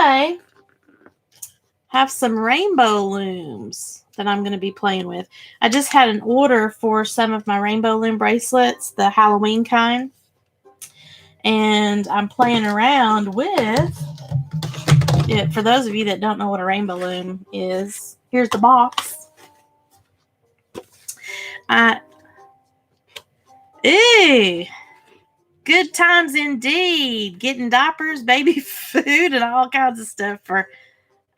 I have some rainbow looms that I'm going to be playing with. I just had an order for some of my rainbow loom bracelets, the Halloween kind. And I'm playing around with it. For those of you that don't know what a rainbow loom is, here's the box. Good times indeed. Getting diapers, baby food, and all kinds of stuff for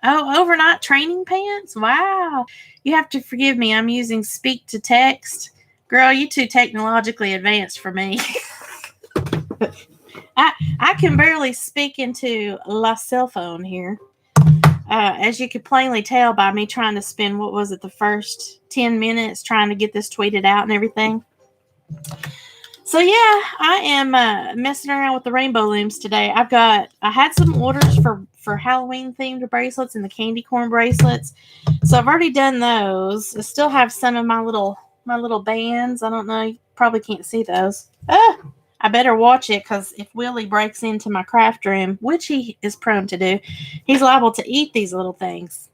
overnight training pants. Wow. You have to forgive me. I'm using speak to text. Girl, you too technologically advanced for me. I can barely speak into la cell phone here. As you could plainly tell by me trying to spend, what was it, the first 10 minutes trying to get this tweeted out and everything. So yeah, I am messing around with the rainbow looms today. I had some orders for Halloween themed bracelets and the candy corn bracelets. So I've already done those. I still have some of my little bands. I don't know, you probably can't see those. I better watch it, because if Willie breaks into my craft room, which he is prone to do, he's liable to eat these little things.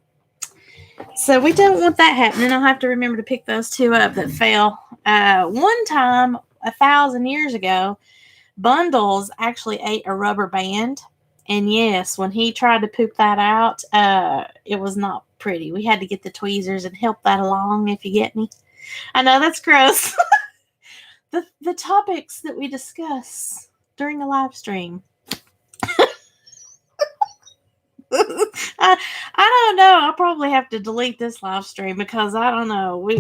So we don't want that happening. I'll have to remember to pick those two up that fell. One time, 1,000 years ago, Bundles actually ate a rubber band. And yes, when he tried to poop that out, it was not pretty. We had to get the tweezers and help that along, if you get me. I know that's gross. The topics that we discuss during a live stream. I don't know. I'll probably have to delete this live stream, because I don't know. We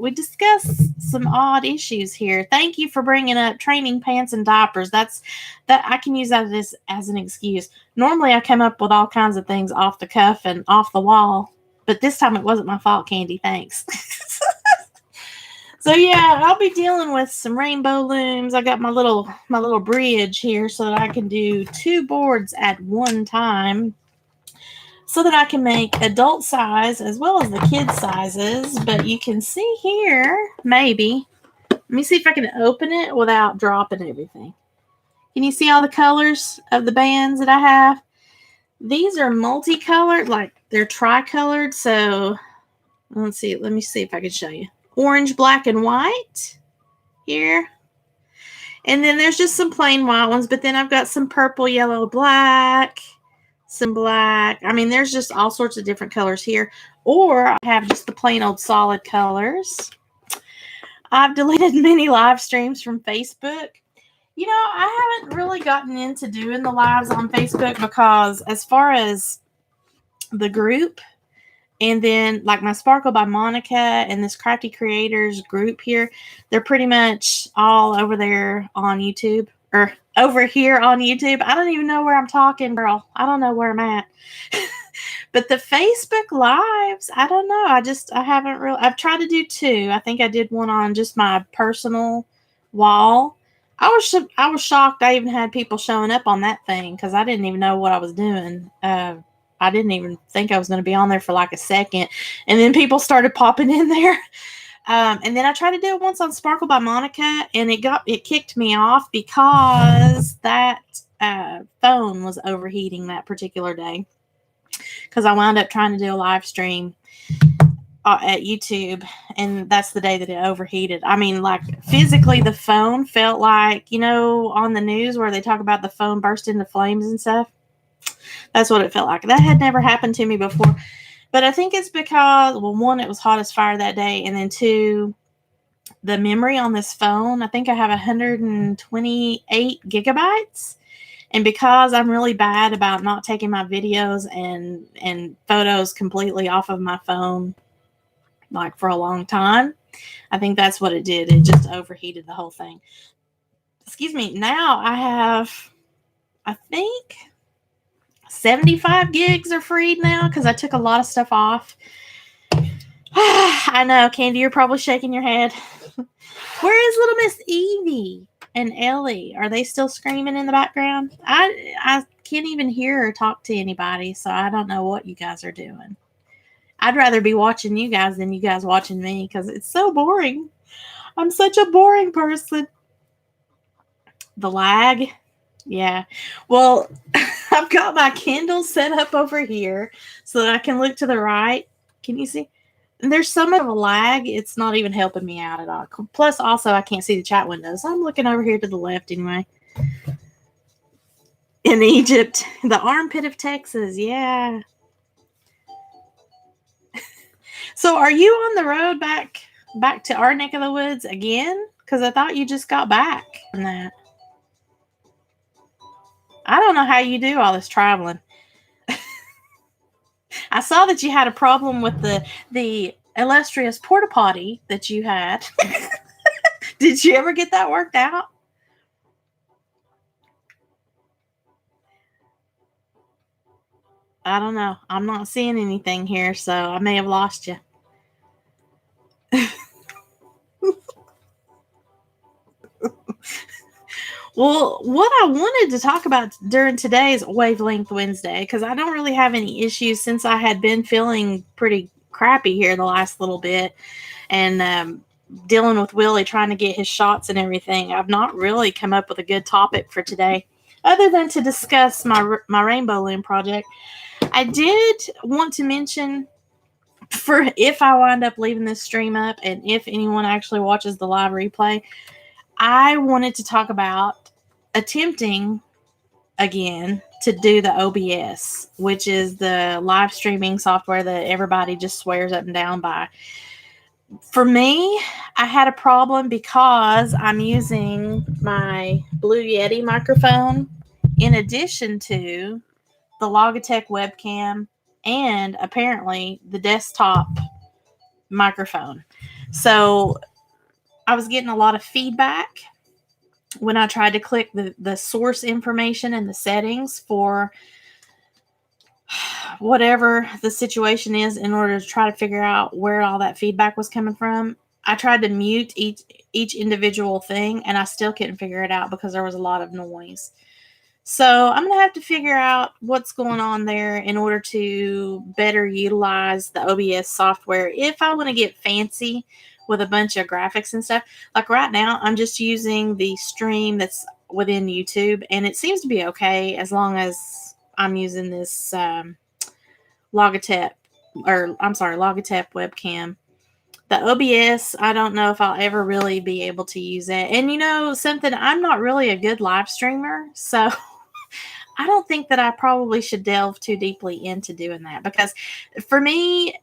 discuss some odd issues here. Thank you for bringing up training pants and diapers. That I can use that as an excuse. Normally I come up with all kinds of things off the cuff and off the wall, but this time it wasn't my fault, Candy. Thanks. So yeah, I'll be dealing with some rainbow looms. I got my little bridge here so that I can do 2 boards at one time, so that I can make adult size as well as the kid sizes. But you can see here, maybe. Let me see if I can open it without dropping everything. Can you see all the colors of the bands that I have? These are multicolored, like they're tricolored. So let's see. Let me see if I can show you. Orange, black, and white here. And then there's just some plain white ones. But then I've got some purple, yellow, black, some black. I mean, there's just all sorts of different colors here. Or I have just the plain old solid colors. I've deleted many live streams from Facebook. You know, I haven't really gotten into doing the lives on Facebook, because as far as the group, and then like my Sparkle by Monica and this Crafty Creators group here, they're pretty much all over there on YouTube, or over here on YouTube. I don't even know where I'm talking, girl. I don't know where I'm at. But the Facebook lives, I don't know. I haven't really, I've tried to do 2. I think I did one on just my personal wall. I was shocked I even had people showing up on that thing, because I didn't even know what I was doing. I didn't even think I was going to be on there for like a second. And then people started popping in there. And then I tried to do it once on Sparkle by Monica, and it kicked me off, because that phone was overheating that particular day. Because I wound up trying to do a live stream at YouTube, and that's the day that it overheated. I mean, like, physically the phone felt like, you know, on the news where they talk about the phone burst into flames and stuff. That's what it felt like. That had never happened to me before. But I think it's because, well, 1, it was hot as fire that day. And then 2, the memory on this phone, I think I have 128 gigabytes. And because I'm really bad about not taking my videos and photos completely off of my phone, like for a long time, I think that's what it did. It just overheated the whole thing. Excuse me. Now I have, I think, 75 gigs are freed now, because I took a lot of stuff off. I know, Candy, you're probably shaking your head. Where is little Miss Evie and Ellie? Are they still screaming in the background? I can't even hear or talk to anybody, so I don't know what you guys are doing. I'd rather be watching you guys than you guys watching me, because it's so boring. I'm such a boring person. The lag. Yeah. Well, I've got my Kindle set up over here so that I can look to the right. Can you see? And there's so much of a lag, it's not even helping me out at all. Plus, also, I can't see the chat windows. I'm looking over here to the left anyway. In Egypt, the armpit of Texas. Yeah. So, are you on the road back to our neck of the woods again? Because I thought you just got back from that. I don't know how you do all this traveling. I saw that you had a problem with the illustrious porta potty that you had. Did you ever get that worked out? I don't know. I'm not seeing anything here, so I may have lost you. Well, what I wanted to talk about during today's Wavelength Wednesday, because I don't really have any issues since I had been feeling pretty crappy here the last little bit, and dealing with Willie trying to get his shots and everything. I've not really come up with a good topic for today, other than to discuss my Rainbow Loom project. I did want to mention, for if I wind up leaving this stream up, and if anyone actually watches the live replay, I wanted to talk about attempting again to do the OBS, which is the live streaming software that everybody just swears up and down by. For me, I had a problem because I'm using my Blue Yeti microphone in addition to the Logitech webcam and apparently the desktop microphone. So I was getting a lot of feedback when I tried to click the source information and the settings for whatever the situation is in order to try to figure out where all that feedback was coming from. I tried to mute each individual thing, and I still couldn't figure it out because there was a lot of noise. So I'm going to have to figure out what's going on there in order to better utilize the OBS software if I want to get fancy with a bunch of graphics and stuff. Like right now, I'm just using the stream that's within YouTube, and it seems to be okay as long as I'm using this Logitech webcam. The OBS, I don't know if I'll ever really be able to use it. And you know something, I'm not really a good live streamer, so I don't think that I probably should delve too deeply into doing that, because for me,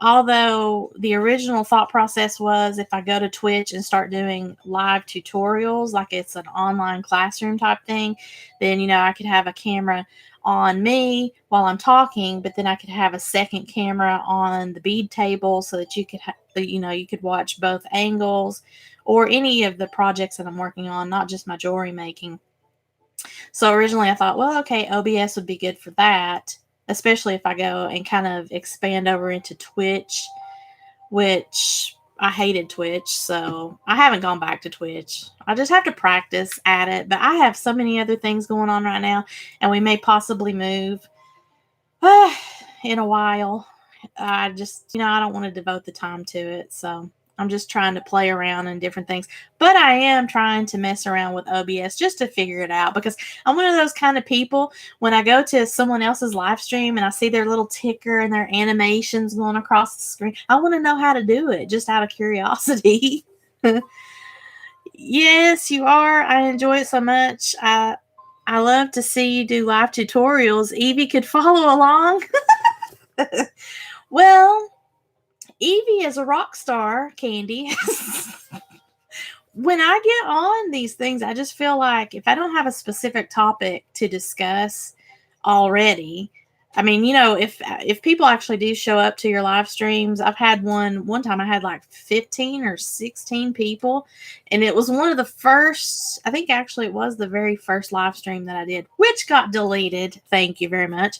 although the original thought process was if I go to Twitch and start doing live tutorials, like it's an online classroom type thing, then, you know, I could have a camera on me while I'm talking, but then I could have a second camera on the bead table so that you could, you could watch both angles or any of the projects that I'm working on, not just my jewelry making. So originally I thought, well, okay, OBS would be good for that, especially if I go and kind of expand over into Twitch, which I hated Twitch, so I haven't gone back to Twitch. I just have to practice at it, but I have so many other things going on right now, and we may possibly move in a while. I just, I don't want to devote the time to it, so I'm just trying to play around in different things. But I am trying to mess around with OBS just to figure it out, because I'm one of those kind of people, when I go to someone else's live stream and I see their little ticker and their animations going across the screen, I want to know how to do it just out of curiosity. Yes, you are. I enjoy it so much. I love to see you do live tutorials. Evie could follow along. Well, Evie is a rock star, Candy. When I get on these things, I just feel like if I don't have a specific topic to discuss already, I mean, if people actually do show up to your live streams, I've had one time I had like 15 or 16 people, and it was one of the first, I think actually it was the very first live stream that I did, which got deleted. Thank you very much.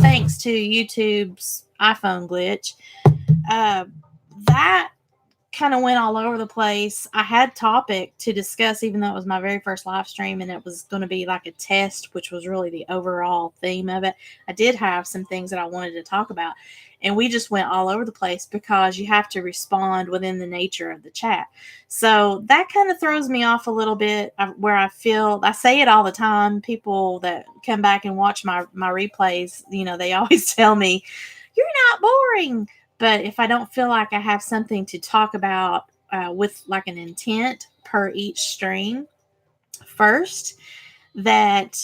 Thanks to YouTube's iPhone glitch. That kind of went all over the place. I had topic to discuss, even though it was my very first live stream and it was going to be like a test, which was really the overall theme of it. I did have some things that I wanted to talk about, and we just went all over the place because you have to respond within the nature of the chat. So that kind of throws me off a little bit, where I feel, I say it all the time. People that come back and watch my replays, they always tell me, "You're not boring." But if I don't feel like I have something to talk about with like an intent per each stream first, that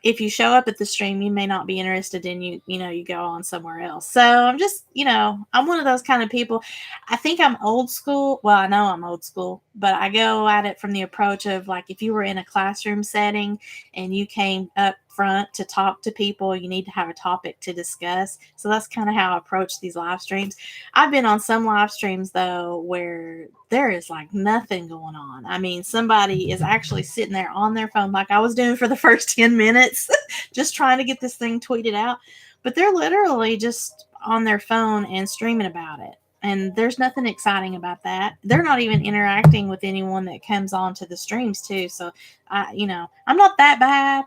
if you show up at the stream, you may not be interested in you go on somewhere else. So I'm just, I'm one of those kind of people. I think I'm old school. Well, I know I'm old school, but I go at it from the approach of like, if you were in a classroom setting and you came up front to talk to people, you need to have a topic to discuss. So that's kind of how I approach these live streams. I've been on some live streams though where there is like nothing going on. I mean, somebody is actually sitting there on their phone like I was doing for the first 10 minutes just trying to get this thing tweeted out, but they're literally just on their phone and streaming about it. And there's nothing exciting about that. They're not even interacting with anyone that comes onto the streams too. So I'm not that bad.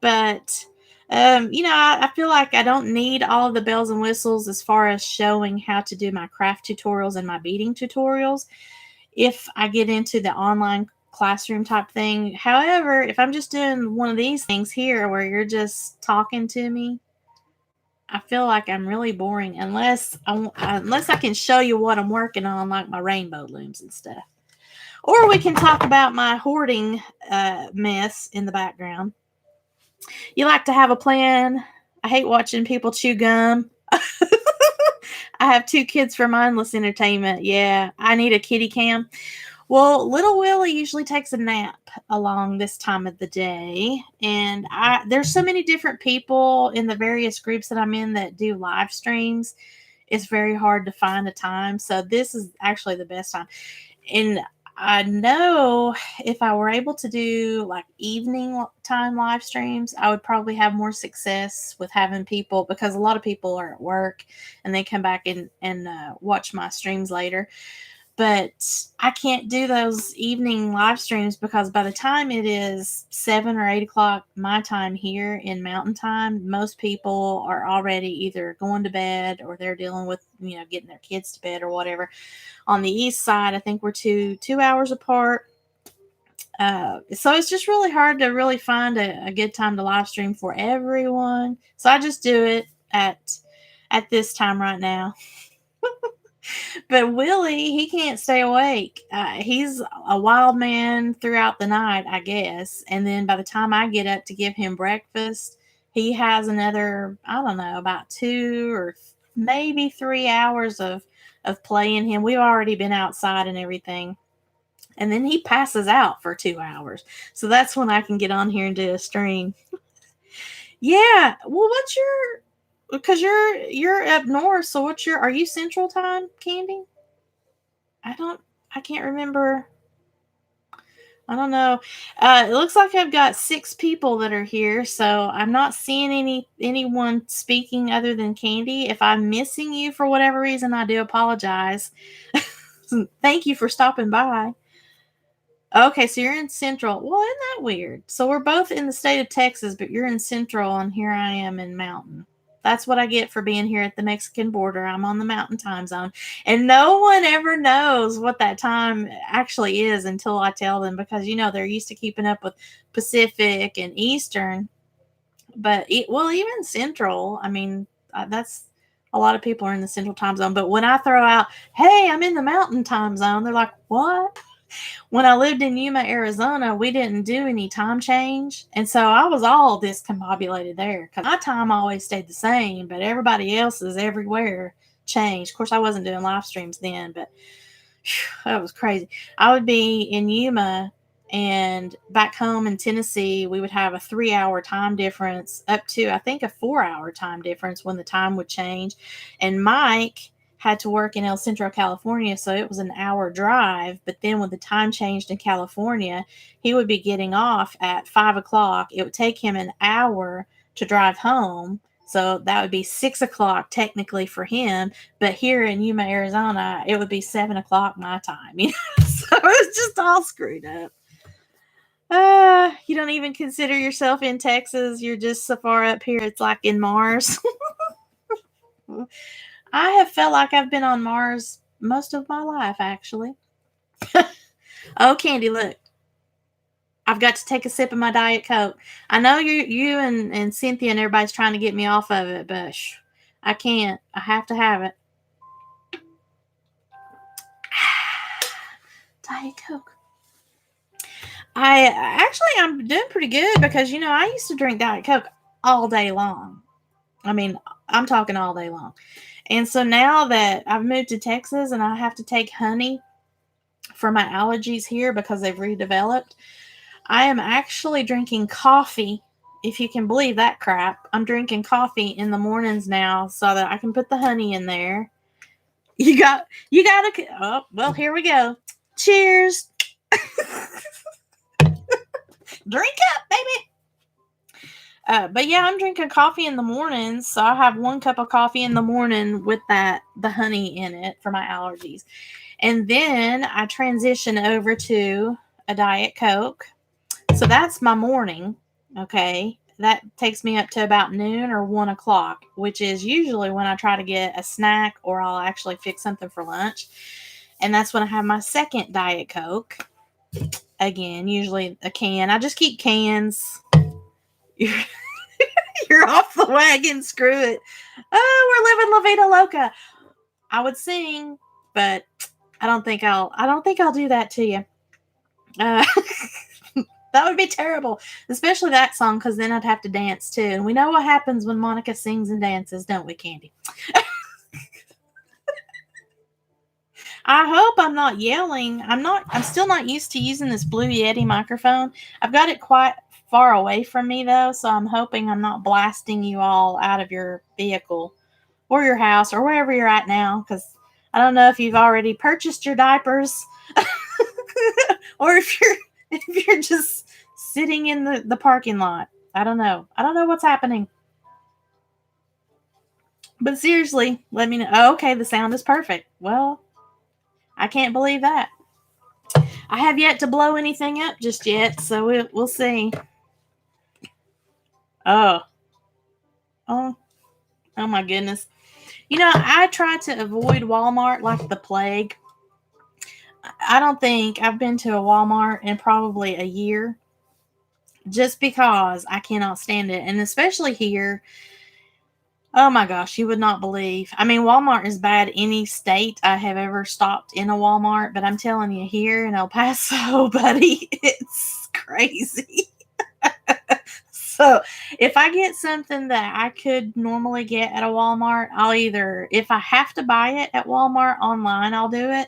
But I feel like I don't need all of the bells and whistles as far as showing how to do my craft tutorials and my beading tutorials if I get into the online classroom type thing. However, if I'm just doing one of these things here where you're just talking to me, I feel like I'm really boring unless I can show you what I'm working on, like my rainbow looms and stuff. Or we can talk about my hoarding mess in the background. You like to have a plan. I hate watching people chew gum. I have 2 kids for mindless entertainment. Yeah, I need a kitty cam. Well, little Willie usually takes a nap along this time of the day. And there's so many different people in the various groups that I'm in that do live streams. It's very hard to find a time. So this is actually the best time. And I know if I were able to do like evening time live streams, I would probably have more success with having people, because a lot of people are at work and they come back and watch my streams later. But I can't do those evening live streams because by the time it is 7 or 8 o'clock my time here in Mountain Time, most people are already either going to bed or they're dealing with, getting their kids to bed or whatever. On the east side, I think we're two hours apart. So it's just really hard to really find a good time to live stream for everyone. So I just do it at this time right now. But Willie, he can't stay awake. He's a wild man throughout the night, I guess. And then by the time I get up to give him breakfast, he has another, I don't know, about 2 or maybe 3 hours of playing him. We've already been outside and everything. And then he passes out for 2 hours. So that's when I can get on here and do a stream. Yeah. Well, because you're up north, so are you Central Time, Candy? I can't remember. I don't know. It looks like I've got 6 people that are here, so I'm not seeing anyone speaking other than Candy. If I'm missing you for whatever reason, I do apologize. Thank you for stopping by. Okay, so you're in Central. Well, isn't that weird? So we're both in the state of Texas, but you're in Central, and here I am in Mountain. That's what I get for being here at the Mexican border. I'm on the Mountain time zone. And no one ever knows what that time actually is until I tell them, because, they're used to keeping up with Pacific and Eastern. But, even Central, I mean, that's a lot of people are in the Central time zone. But when I throw out, hey, I'm in the Mountain time zone, they're like, what? When I lived in Yuma, Arizona, we didn't do any time change. And so I was all discombobulated there because my time always stayed the same, but everybody else's everywhere changed. Of course, I wasn't doing live streams then, but that was crazy. I would be in Yuma, and back home in Tennessee, we would have a 3-hour time difference up to, I think, a 4-hour time difference when the time would change. And Mike had to work in El Centro, California, so it was an hour drive. But then when the time changed in California, he would be getting off at 5 o'clock. It would take him an hour to drive home. So that would be 6 o'clock technically for him. But here in Yuma, Arizona, it would be 7 o'clock my time. So it's just all screwed up. You don't even consider yourself in Texas. You're just so far up here. It's like in Mars. I have felt like I've been on Mars most of my life, actually. Oh, Candy, look. I've got to take a sip of my Diet Coke. I know you and Cynthia and everybody's trying to get me off of it, but I can't. I have to have it. Diet Coke. I'm doing pretty good because, I used to drink Diet Coke all day long. I mean, I'm talking all day long. And so now that I've moved to Texas and I have to take honey for my allergies here because they've redeveloped, I am actually drinking coffee, if you can believe that crap. I'm drinking coffee in the mornings now so that I can put the honey in there. Oh, well, here we go. Cheers. Drink up, baby. But yeah, I'm drinking coffee in the mornings, so I have 1 cup of coffee in the morning with the honey in it for my allergies. And then I transition over to a Diet Coke. So that's my morning, okay? That takes me up to about noon or 1 o'clock, which is usually when I try to get a snack or I'll actually fix something for lunch. And that's when I have my second Diet Coke. Again, usually a can. I just keep cans. You're off the wagon. Screw it. Oh, we're living La Vida Loca. I would sing, but I don't think I'll do that to you. That would be terrible, especially that song, because then I'd have to dance too. And we know what happens when Monica sings and dances, don't we, Candy? I hope I'm not yelling. I'm still not used to using this Blue Yeti microphone. I've got it quite far away from me though, so I'm hoping I'm not blasting you all out of your vehicle or your house or wherever you're at now, because I don't know if you've already purchased your diapers or if you're just sitting in the parking lot. I don't know. I don't know what's happening. But seriously, let me know. Oh, okay, the sound is perfect. Well, I can't believe that. I have yet to blow anything up just yet, so we'll see. Oh. Oh my goodness. I try to avoid Walmart like the plague. I don't think I've been to a Walmart in probably a year just because I cannot stand it. And especially here, oh my gosh, you would not believe. I mean, Walmart is bad any state I have ever stopped in a Walmart, but I'm telling you, here in El Paso, buddy, it's crazy. So if I get something that I could normally get at a Walmart, I'll either, if I have to buy it at Walmart online, I'll do it.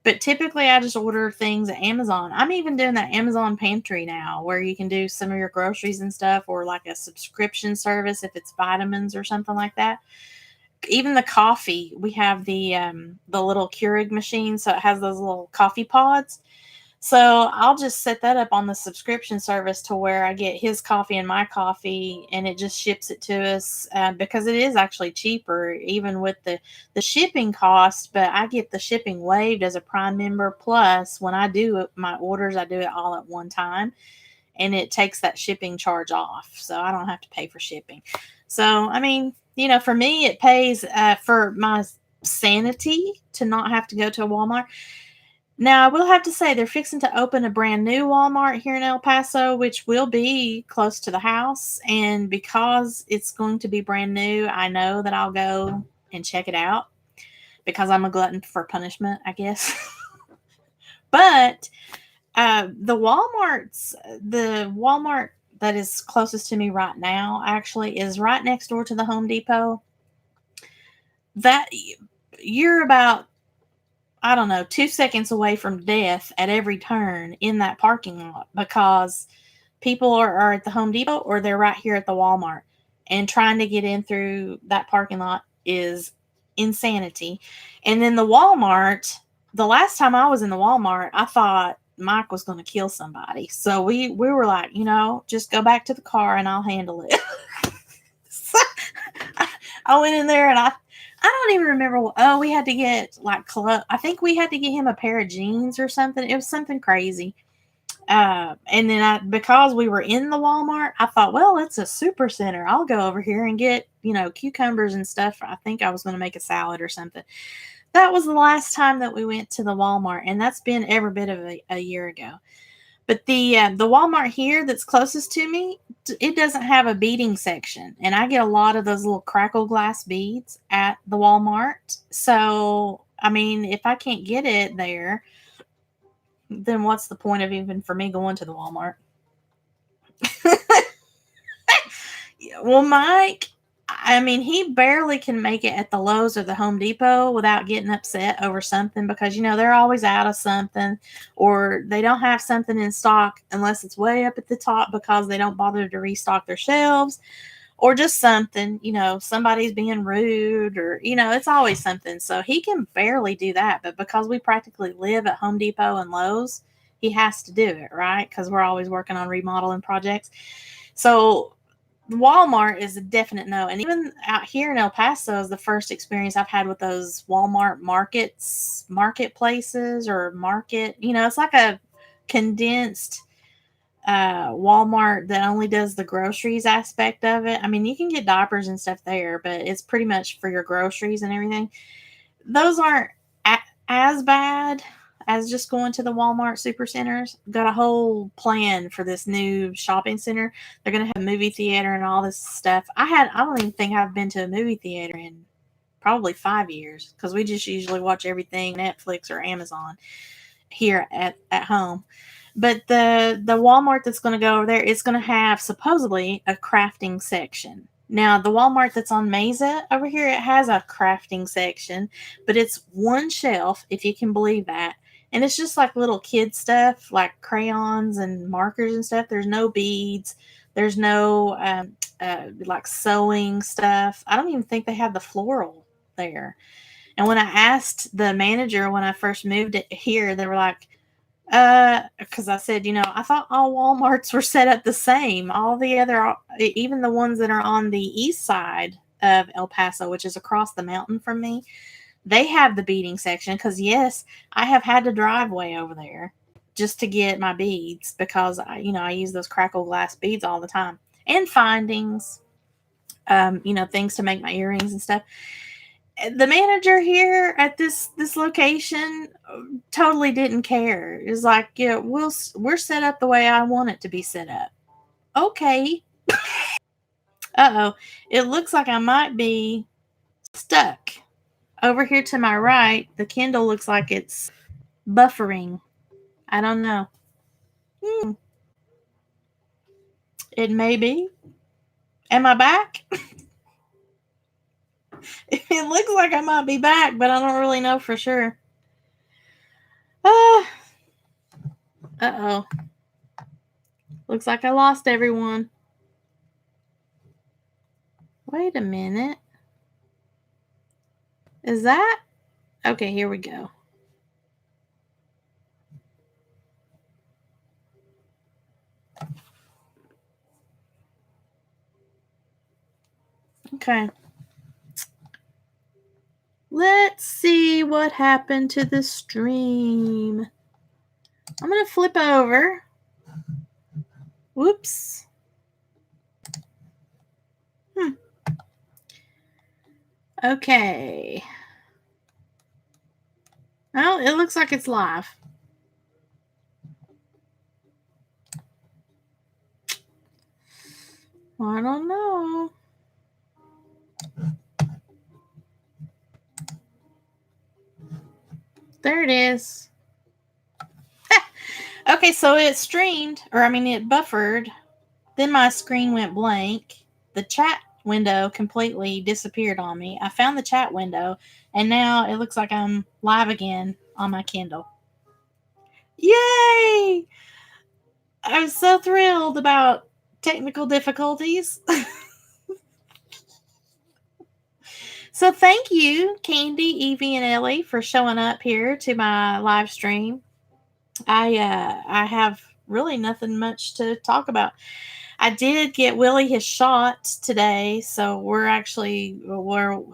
But typically I just order things at Amazon. I'm even doing that Amazon pantry now where you can do some of your groceries and stuff, or like a subscription service if it's vitamins or something like that. Even the coffee, we have the little Keurig machine, so it has those little coffee pods. So I'll just set that up on the subscription service to where I get his coffee and my coffee, and it just ships it to us because it is actually cheaper, even with the shipping cost. But I get the shipping waived as a Prime member. Plus, when I do my orders, I do it all at one time, and it takes that shipping charge off, so I don't have to pay for shipping. So I mean, for me, it pays for my sanity to not have to go to a Walmart. Now, I will have to say they're fixing to open a brand new Walmart here in El Paso, which will be close to the house. And because it's going to be brand new, I know that I'll go and check it out because I'm a glutton for punishment, I guess. But the Walmart that is closest to me right now actually is right next door to the Home Depot. That you're about, I don't know, 2 seconds away from death at every turn in that parking lot because people are at the Home Depot or they're right here at the Walmart. And trying to get in through that parking lot is insanity. And then the Walmart, the last time I was in the Walmart, I thought Mike was going to kill somebody. So we were like, just go back to the car and I'll handle it. I went in there and I don't even remember. Oh, we had to get like I think we had to get him a pair of jeans or something. It was something crazy. And then because we were in the Walmart, I thought, well, it's a super center. I'll go over here and get, cucumbers and stuff. I think I was going to make a salad or something. That was the last time that we went to the Walmart, and that's been every bit of a year ago. But the Walmart here that's closest to me, it doesn't have a beading section, and I get a lot of those little crackle glass beads at the Walmart. So, I mean, if I can't get it there, then what's the point of even for me going to the Walmart? Well, Mike, I mean, he barely can make it at the Lowe's or the Home Depot without getting upset over something because, they're always out of something or they don't have something in stock unless it's way up at the top because they don't bother to restock their shelves or just something, somebody's being rude or, it's always something. So he can barely do that. But because we practically live at Home Depot and Lowe's, he has to do it, right? Because we're always working on remodeling projects. So Walmart is a definite no. And even out here in El Paso is the first experience I've had with those Walmart marketplaces or market. It's like a condensed Walmart that only does the groceries aspect of it. I mean, you can get diapers and stuff there, but it's pretty much for your groceries and everything. Those aren't as bad as just going to the Walmart super centers. Got a whole plan for this new shopping center. They're going to have a movie theater and all this stuff. I don't even think I've been to a movie theater in probably 5 years because we just usually watch everything Netflix or Amazon here at home. But the Walmart that's going to go over there is going to have supposedly a crafting section. Now, the Walmart that's on Mesa over here, it has a crafting section, but it's one shelf, if you can believe that. And it's just like little kid stuff, like crayons and markers and stuff. There's no beads. There's no like sewing stuff. I don't even think they have the floral there. And when I asked the manager when I first moved it here, they were like, because I said, I thought all Walmarts were set up the same. All the other, even the ones that are on the east side of El Paso, which is across the mountain from me, they have the beading section. Because yes, I have had to drive way over there just to get my beads because I use those crackle glass beads all the time and findings, things to make my earrings and stuff. The manager here at this location totally didn't care. It's like, yeah, we're set up the way I want it to be set up. Okay. Uh-oh. It looks like I might be stuck. Over here to my right, the Kindle looks like it's buffering. I don't know. It may be. Am I back? It looks like I might be back, but I don't really know for sure. Uh-oh. Looks like I lost everyone. Wait a minute. Is that? Okay, here we go. Okay. Let's see what happened to the stream. I'm going to flip over. Whoops. Okay. Well, it looks like it's live. I don't know. There it is. Okay, so it streamed, it buffered. Then my screen went blank. The chat window completely disappeared on me. I found the chat window, and now it looks like I'm live again on my Kindle. Yay! I'm so thrilled about technical difficulties. So thank you, Candy, Evie, and Ellie, for showing up here to my live stream. I have really nothing much to talk about. I did get Willie his shot today, so we're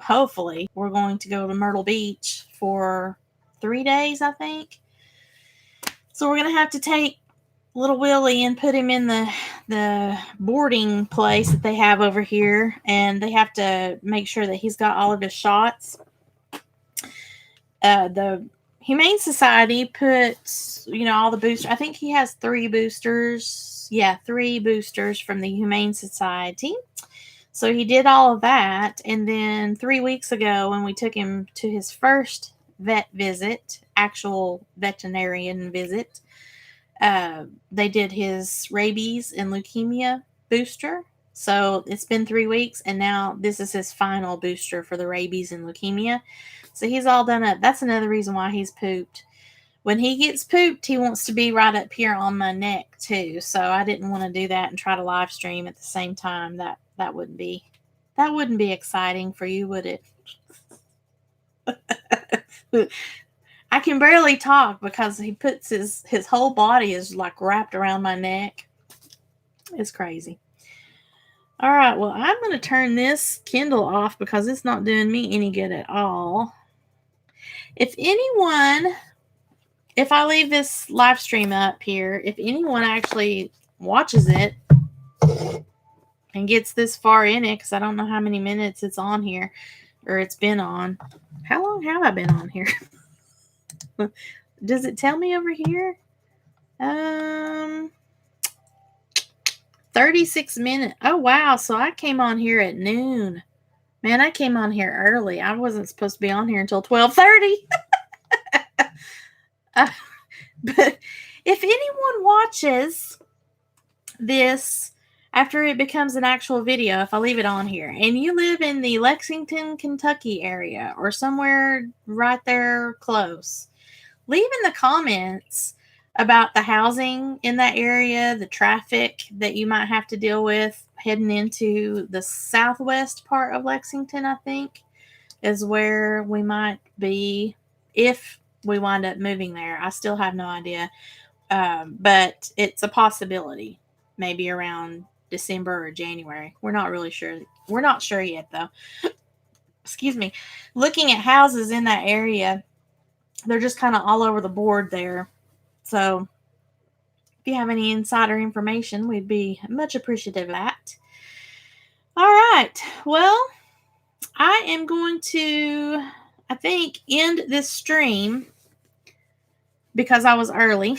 hopefully we're going to go to Myrtle Beach for 3 days, I think. So we're gonna have to take little Willie and put him in the boarding place that they have over here, and they have to make sure that he's got all of his shots. The Humane Society puts, all the boosters. I think he has 3 boosters. Yeah, 3 boosters from the Humane Society. So he did all of that, and then 3 weeks ago when we took him to his first vet visit, actual veterinarian visit, they did his rabies and leukemia booster. So it's been 3 weeks, and now this is his final booster for the rabies and leukemia. So he's all done up. That's another reason why he's pooped. When he gets pooped, he wants to be right up here on my neck too. So I didn't want to do that and try to live stream at the same time. That wouldn't be exciting for you, would it? I can barely talk because he puts his whole body is like wrapped around my neck. It's crazy. All right, well, I'm going to turn this Kindle off because it's not doing me any good at all. If I leave this live stream up here, if anyone actually watches it and gets this far in it, because I don't know how many minutes it's on here, or it's been on. How long have I been on here? Does it tell me over here? 36 minutes. Oh, wow. So I came on here at noon. Man, I came on here early. I wasn't supposed to be on here until 12:30. But if anyone watches this after it becomes an actual video, if I leave it on here, and you live in the Lexington, Kentucky area or somewhere right there close, leave in the comments about the housing in that area, the traffic that you might have to deal with heading into the southwest part of Lexington, I think, is where we might be if we wind up moving there. I still have no idea, but it's a possibility, maybe around December or January. We're not really sure. We're not sure yet, though. Excuse me. Looking at houses in that area, they're just kind of all over the board there. So if you have any insider information, we'd be much appreciative of that. All right. Well, I am going to, I think, end this stream because I was early.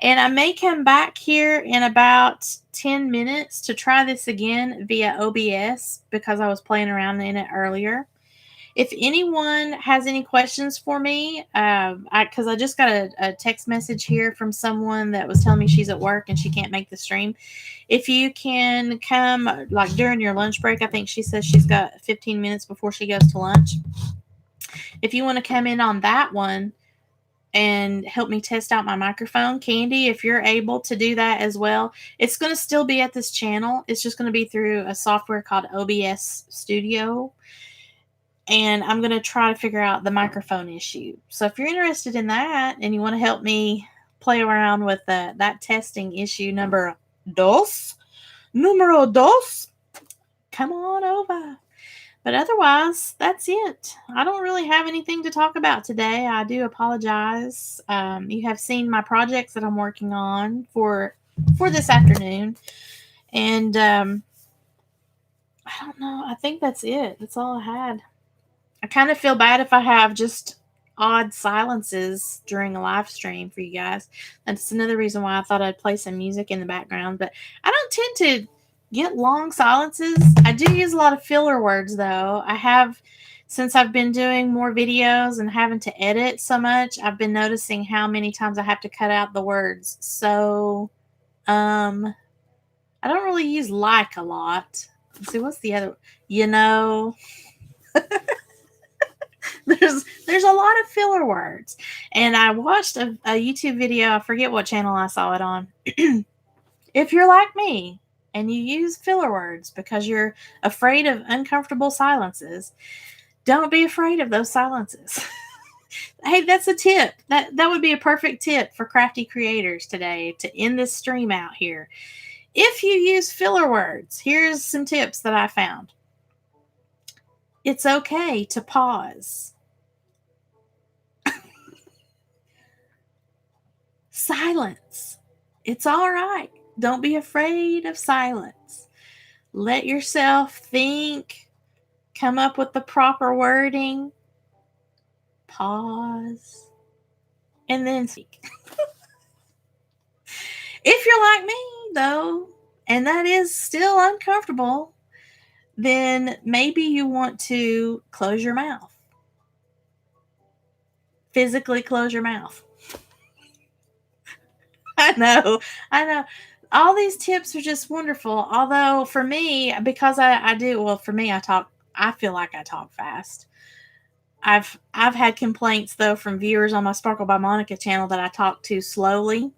And I may come back here in about 10 minutes to try this again via OBS because I was playing around in it earlier. If anyone has any questions for me, because I just got a text message here from someone that was telling me she's at work and she can't make the stream. If you can come like during your lunch break, I think she says she's got 15 minutes before she goes to lunch. If you want to come in on that one and help me test out my microphone, Candy, if you're able to do that as well, it's going to still be at this channel. It's just going to be through a software called OBS Studio. And I'm going to try to figure out the microphone issue. So if you're interested in that and you want to help me play around with that testing issue numero dos, come on over. But otherwise, that's it. I don't really have anything to talk about today. I do apologize. You have seen my projects that I'm working on for this afternoon. And I don't know. I think that's it. That's all I had. I kind of feel bad if I have just odd silences during a live stream for you guys. That's another reason why I thought I'd play some music in the background. But I don't tend to get long silences. I do use a lot of filler words, though. I have, since I've been doing more videos and having to edit so much, I've been noticing how many times I have to cut out the words. So, I don't really use like a lot. Let's see, what's the other? There's a lot of filler words. And I watched a YouTube video. I forget what channel I saw it on. If you're like me and you use filler words because you're afraid of uncomfortable silences, don't be afraid of those silences. Hey, that's a tip. That would be a perfect tip for crafty creators today to end this stream out here. If you use filler words, here's some tips that I found. It's okay to pause. Silence. It's all right. Don't be afraid of silence. Let yourself think, come up with the proper wording, pause, and then speak. If you're like me, though, and that is still uncomfortable, then maybe you want to close your mouth. Physically close your mouth. I know. All these tips are just wonderful. Although for me, because I do, well, for me, I feel like I talk fast. I've had complaints though from viewers on my Sparkle by Monica channel that I talk too slowly.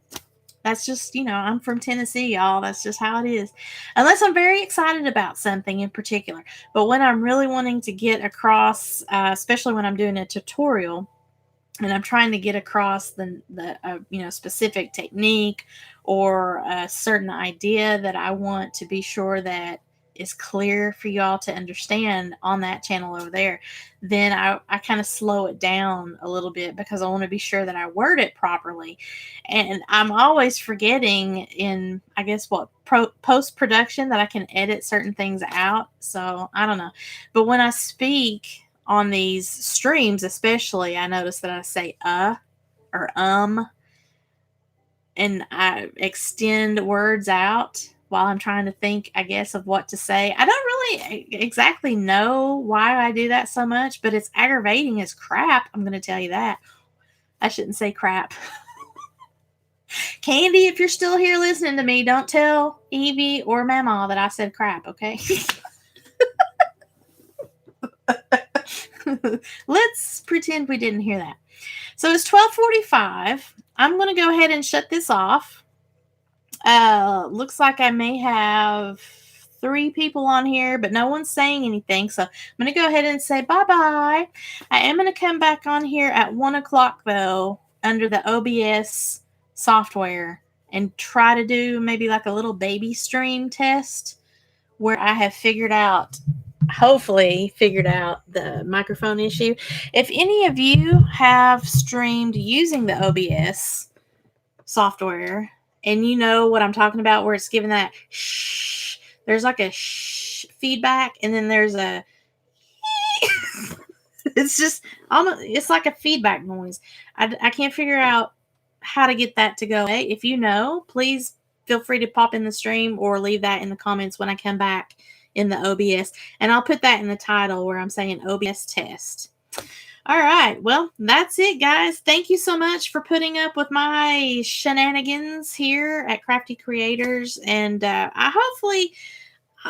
That's just, I'm from Tennessee, y'all. That's just how it is. Unless I'm very excited about something in particular. But when I'm really wanting to get across, especially when I'm doing a tutorial, and I'm trying to get across the specific technique or a certain idea that I want to be sure that is clear for y'all to understand on that channel over there, then I kind of slow it down a little bit because I want to be sure that I word it properly. And I'm always forgetting in, I guess, post production that I can edit certain things out. So I don't know. But when I speak on these streams, especially, I notice that I say or and I extend words out while I'm trying to think, I guess, of what to say. I don't really exactly know why I do that so much, but it's aggravating as crap. I'm going to tell you that. I shouldn't say crap. Candy, if you're still here listening to me, don't tell Evie or Mama that I said crap, okay? Let's pretend we didn't hear that. So it's 12:45. I'm going to go ahead and shut this off. Looks like I may have 3 people on here, but no one's saying anything. So I'm going to go ahead and say bye-bye. I am going to come back on here at 1 o'clock, though, under the OBS software and try to do maybe like a little baby stream test where I have hopefully figured out the microphone issue. If any of you have streamed using the OBS software and you know what I'm talking about, where it's giving that shh, there's like a shh feedback, and then there's a it's just almost, it's like a feedback noise. I can't figure out how to get that to go away. If you know, please feel free to pop in the stream or leave that in the comments when I come back in the OBS, and I'll put that in the title where I'm saying OBS test. All right. Well, that's it, guys. Thank you so much for putting up with my shenanigans here at Crafty Creators. And I hopefully,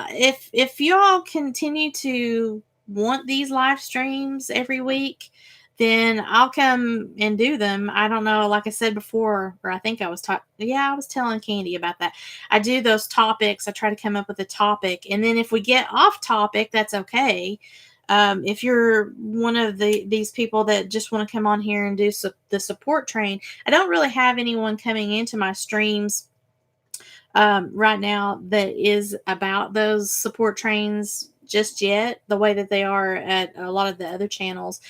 if y'all continue to want these live streams every week, then I'll come and do them. I don't know, like I said before, or I think I was I was telling Candy about that. I do those topics. I try to come up with a topic. And then if we get off topic, that's okay. If you're one of these people that just want to come on here and do the support train, I don't really have anyone coming into my streams right now that is about those support trains just yet, the way that they are at a lot of the other channels.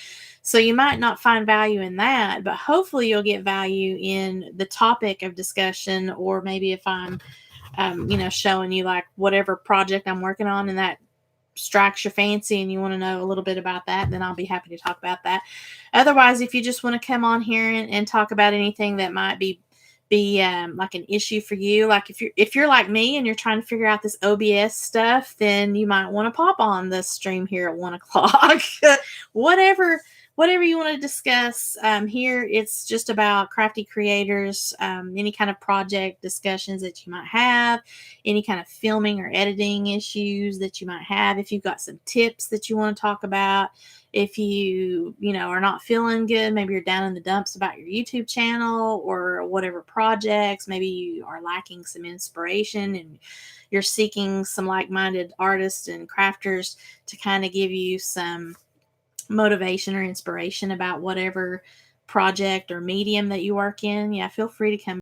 So you might not find value in that, but hopefully you'll get value in the topic of discussion, or maybe if I'm, showing you like whatever project I'm working on and that strikes your fancy and you want to know a little bit about that, then I'll be happy to talk about that. Otherwise, if you just want to come on here and talk about anything that might be like an issue for you, like if you're like me and you're trying to figure out this OBS stuff, then you might want to pop on the stream here at 1 o'clock. Whatever you want to discuss here, it's just about crafty creators, any kind of project discussions that you might have, any kind of filming or editing issues that you might have. If you've got some tips that you want to talk about, if you are not feeling good, maybe you're down in the dumps about your YouTube channel or whatever projects, maybe you are lacking some inspiration and you're seeking some like-minded artists and crafters to kind of give you some motivation or inspiration about whatever project or medium that you work in, yeah, feel free to come